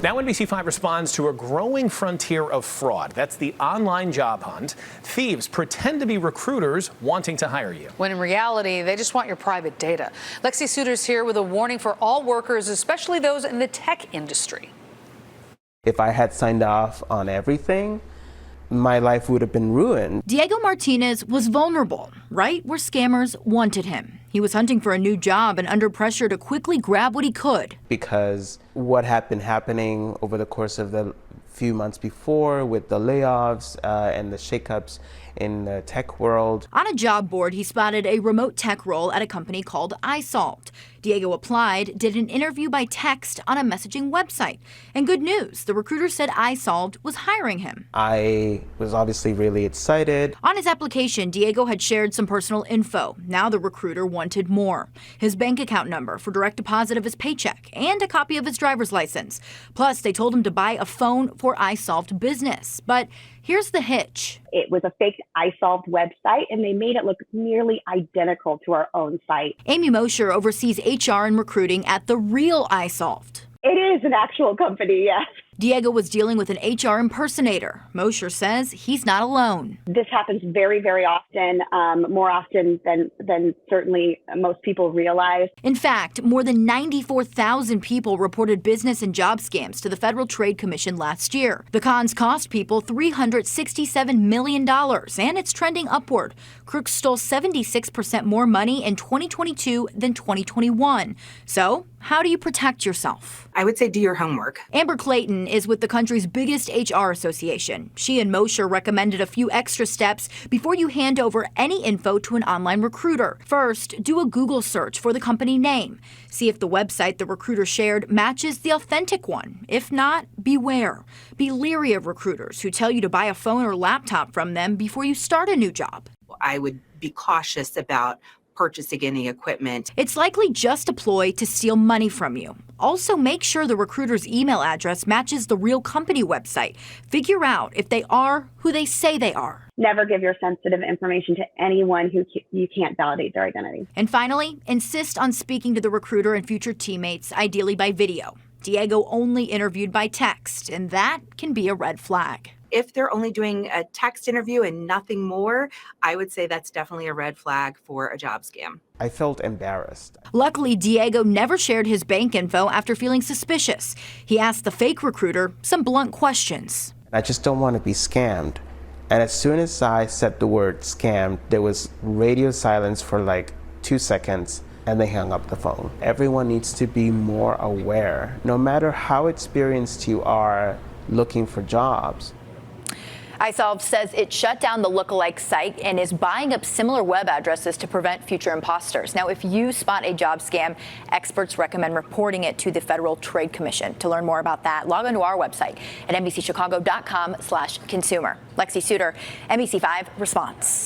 Now NBC5 responds to a growing frontier of fraud. That's the online job hunt. Thieves pretend to be recruiters wanting to hire you, when in reality, they just want your private data. Lexi Sutter's here with a warning for all workers, especially those in the tech industry. If I had signed off on everything, my life would have been ruined. Diego Martinez was vulnerable, right where scammers wanted him. He was hunting for a new job and under pressure to quickly grab what he could. Because what had been happening over the course of the few months before with the layoffs and the shakeups in the tech world. On a job board, he spotted a remote tech role at a company called iSolved. Diego applied, did an interview by text on a messaging website. And good news, the recruiter said iSolved was hiring him. I was obviously really excited. On his application, Diego had shared some personal info. Now the recruiter wanted more. His bank account number for direct deposit of his paycheck and a copy of his driver's license. Plus, they told him to buy a phone for iSolved Business. But here's the hitch. It was a fake iSolved website, and they made it look nearly identical to our own site. Amy Mosher oversees HR and recruiting at the real iSolved. It is an actual company, yes. Diego was dealing with an HR impersonator. Mosher says he's not alone. This happens very, very often, more often than certainly most people realize. In fact, more than 94,000 people reported business and job scams to the Federal Trade Commission last year. The cons cost people $367 million, and it's trending upward. Crooks stole 76% more money in 2022 than 2021. So, how do you protect yourself? I would say do your homework. Amber Clayton is with the country's biggest HR association. She and Mosher recommended a few extra steps before you hand over any info to an online recruiter. First, do a Google search for the company name. See if the website the recruiter shared matches the authentic one. If not, beware. Be leery of recruiters who tell you to buy a phone or laptop from them before you start a new job. I would be cautious about purchasing any equipment. It's likely just a ploy to steal money from you. Also, make sure the recruiter's email address matches the real company website. Figure out if they are who they say they are. Never give your sensitive information to anyone who you can't validate their identity. And finally, insist on speaking to the recruiter and future teammates, ideally by video. Diego only interviewed by text, and that can be a red flag. If they're only doing a text interview and nothing more, I would say that's definitely a red flag for a job scam. I felt embarrassed. Luckily, Diego never shared his bank info after feeling suspicious. He asked the fake recruiter some blunt questions. I just don't want to be scammed. And as soon as I said the word scammed, there was radio silence for like 2 seconds, and they hung up the phone. Everyone needs to be more aware, no matter how experienced you are looking for jobs. iSolved says it shut down the lookalike site and is buying up similar web addresses to prevent future imposters. Now, if you spot a job scam, experts recommend reporting it to the Federal Trade Commission. To learn more about that, log on to our website at NBCChicago.com/consumer. Lexi Sutter, NBC5 Response.